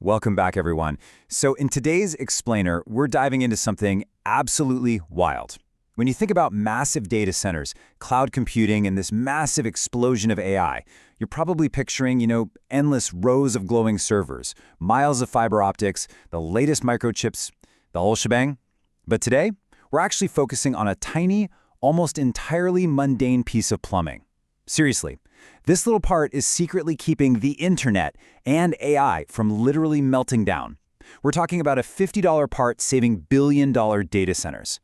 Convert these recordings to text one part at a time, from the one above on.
Welcome back, everyone. So in today's explainer, we're diving into something absolutely wild. When you think about massive data centers, cloud computing, and this massive explosion of AI, you're probably picturing, endless rows of glowing servers, miles of fiber optics, the latest microchips, the whole shebang. But today, we're actually focusing on a tiny, almost entirely mundane piece of plumbing. Seriously, this little part is secretly keeping the internet and AI from literally melting down. We're talking about a $50 part saving billion-dollar data centers.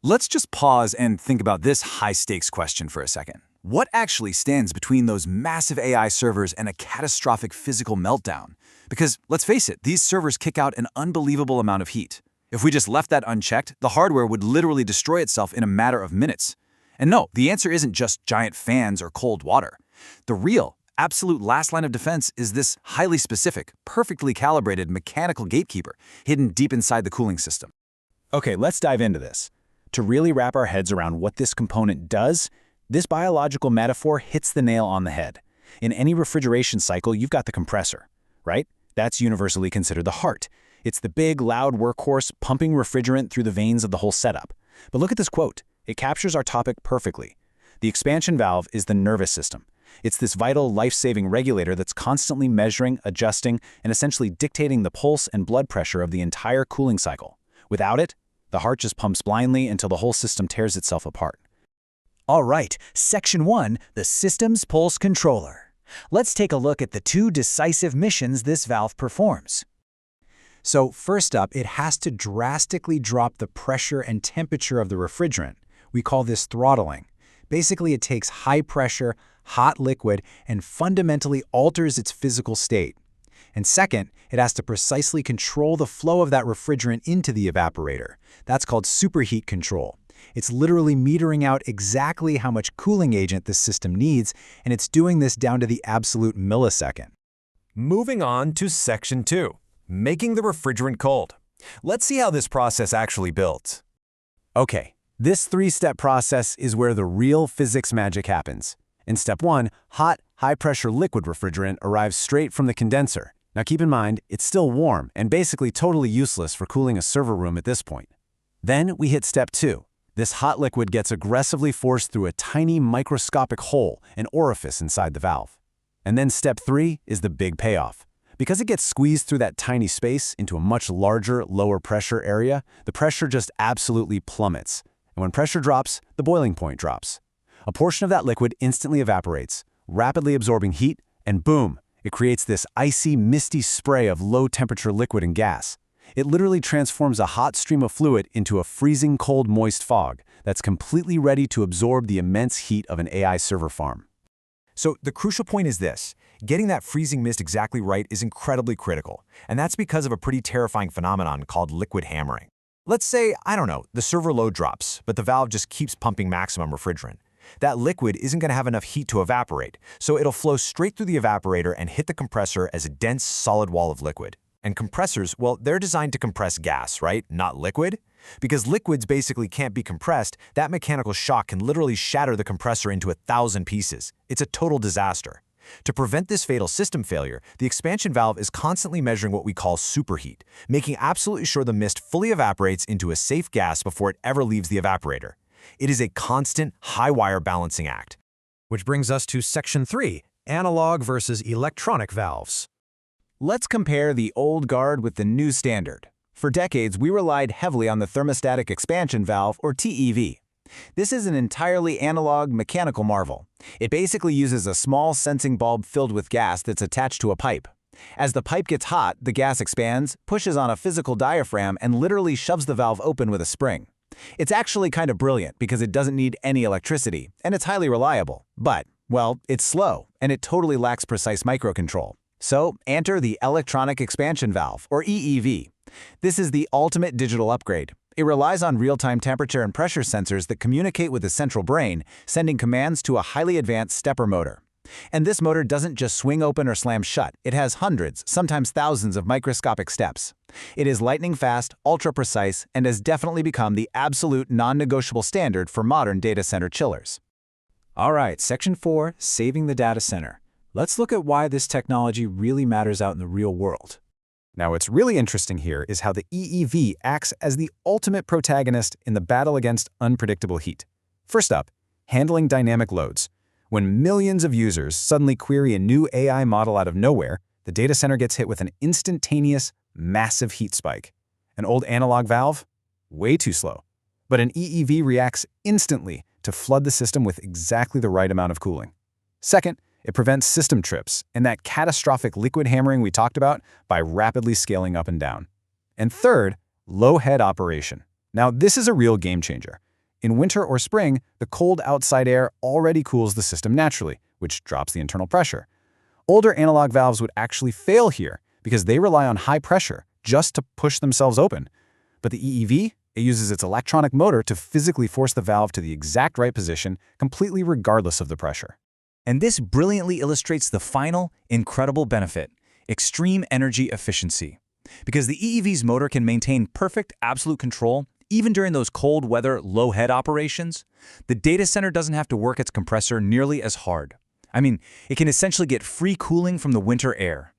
Let's just pause and think about this high-stakes question for a second. What actually stands between those massive AI servers and a catastrophic physical meltdown? Because, let's face it, these servers kick out an unbelievable amount of heat. If we just left that unchecked, the hardware would literally destroy itself in a matter of minutes. And no, the answer isn't just giant fans or cold water. The real, absolute last line of defense is this highly specific, perfectly calibrated mechanical gatekeeper hidden deep inside the cooling system. Okay, let's dive into this. To really wrap our heads around what this component does, this biological metaphor hits the nail on the head. In any refrigeration cycle, you've got the compressor, right? That's universally considered the heart. It's the big, loud workhorse pumping refrigerant through the veins of the whole setup. But look at this quote. It captures our topic perfectly. The expansion valve is the nervous system. It's this vital, life-saving regulator that's constantly measuring, adjusting, and essentially dictating the pulse and blood pressure of the entire cooling cycle. Without it, the heart just pumps blindly until the whole system tears itself apart. All right, Section 1, the System's Pulse Controller. Let's take a look at the two decisive missions this valve performs. So first up, it has to drastically drop the pressure and temperature of the refrigerant. We call this throttling. Basically, it takes high pressure, hot liquid, and fundamentally alters its physical state. And second, it has to precisely control the flow of that refrigerant into the evaporator. That's called superheat control. It's literally metering out exactly how much cooling agent this system needs, and it's doing this down to the absolute millisecond. Moving on to Section 2, making the refrigerant cold. Let's see how this process actually builds. Okay, this three-step process is where the real physics magic happens. In step 1, hot, high-pressure liquid refrigerant arrives straight from the condenser. Now keep in mind, it's still warm and basically totally useless for cooling a server room at this point. Then we hit step 2. This hot liquid gets aggressively forced through a tiny microscopic hole, an orifice inside the valve. And then step 3 is the big payoff. Because it gets squeezed through that tiny space into a much larger, lower pressure area, the pressure just absolutely plummets. And when pressure drops, the boiling point drops. A portion of that liquid instantly evaporates, rapidly absorbing heat, and boom, it creates this icy, misty spray of low-temperature liquid and gas. It literally transforms a hot stream of fluid into a freezing cold, moist fog that's completely ready to absorb the immense heat of an AI server farm. So the crucial point is this. Getting that freezing mist exactly right is incredibly critical, and that's because of a pretty terrifying phenomenon called liquid hammering. Let's say, the server load drops, but the valve just keeps pumping maximum refrigerant. That liquid isn't going to have enough heat to evaporate, so it'll flow straight through the evaporator and hit the compressor as a dense, solid wall of liquid. And compressors, well, they're designed to compress gas, right? Not liquid? Because liquids basically can't be compressed, that mechanical shock can literally shatter the compressor into 1,000 pieces. It's a total disaster. To prevent this fatal system failure, the expansion valve is constantly measuring what we call superheat, making absolutely sure the mist fully evaporates into a safe gas before it ever leaves the evaporator. It is a constant, high-wire balancing act. Which brings us to Section 3, analog versus electronic valves. Let's compare the old guard with the new standard. For decades, we relied heavily on the Thermostatic Expansion Valve, or TEV. This is an entirely analog mechanical marvel. It basically uses a small sensing bulb filled with gas that's attached to a pipe. As the pipe gets hot, the gas expands, pushes on a physical diaphragm, and literally shoves the valve open with a spring. It's actually kind of brilliant because it doesn't need any electricity, and it's highly reliable. But, well, it's slow, and it totally lacks precise microcontrol. So, enter the Electronic Expansion Valve, or EEV. This is the ultimate digital upgrade. It relies on real-time temperature and pressure sensors that communicate with the central brain, sending commands to a highly advanced stepper motor. And this motor doesn't just swing open or slam shut. It has hundreds, sometimes thousands of microscopic steps. It is lightning fast, ultra-precise, and has definitely become the absolute non-negotiable standard for modern data center chillers. All right, Section 4, saving the data center. Let's look at why this technology really matters out in the real world. Now, what's really interesting here is how the EEV acts as the ultimate protagonist in the battle against unpredictable heat. First up, handling dynamic loads. When millions of users suddenly query a new AI model out of nowhere, the data center gets hit with an instantaneous, massive heat spike. An old analog valve? Way too slow. But an EEV reacts instantly to flood the system with exactly the right amount of cooling. Second, it prevents system trips and that catastrophic liquid hammering we talked about by rapidly scaling up and down. And third, low head operation. Now, this is a real game changer. In winter or spring, the cold outside air already cools the system naturally, which drops the internal pressure. Older analog valves would actually fail here because they rely on high pressure just to push themselves open. But the EEV, it uses its electronic motor to physically force the valve to the exact right position, completely regardless of the pressure. And this brilliantly illustrates the final, incredible benefit: extreme energy efficiency. Because the EEV's motor can maintain perfect absolute control even during those cold weather, low head operations, the data center doesn't have to work its compressor nearly as hard. I mean, it can essentially get free cooling from the winter air.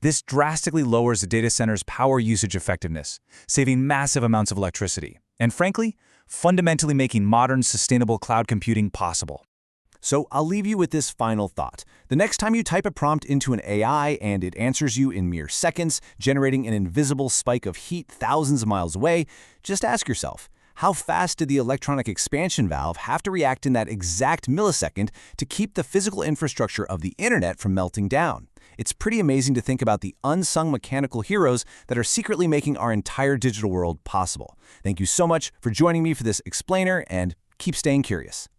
This drastically lowers the data center's power usage effectiveness, saving massive amounts of electricity, and frankly, fundamentally making modern, sustainable cloud computing possible. So I'll leave you with this final thought. The next time you type a prompt into an AI and it answers you in mere seconds, generating an invisible spike of heat thousands of miles away, just ask yourself, how fast did the electronic expansion valve have to react in that exact millisecond to keep the physical infrastructure of the internet from melting down? It's pretty amazing to think about the unsung mechanical heroes that are secretly making our entire digital world possible. Thank you so much for joining me for this explainer, and keep staying curious.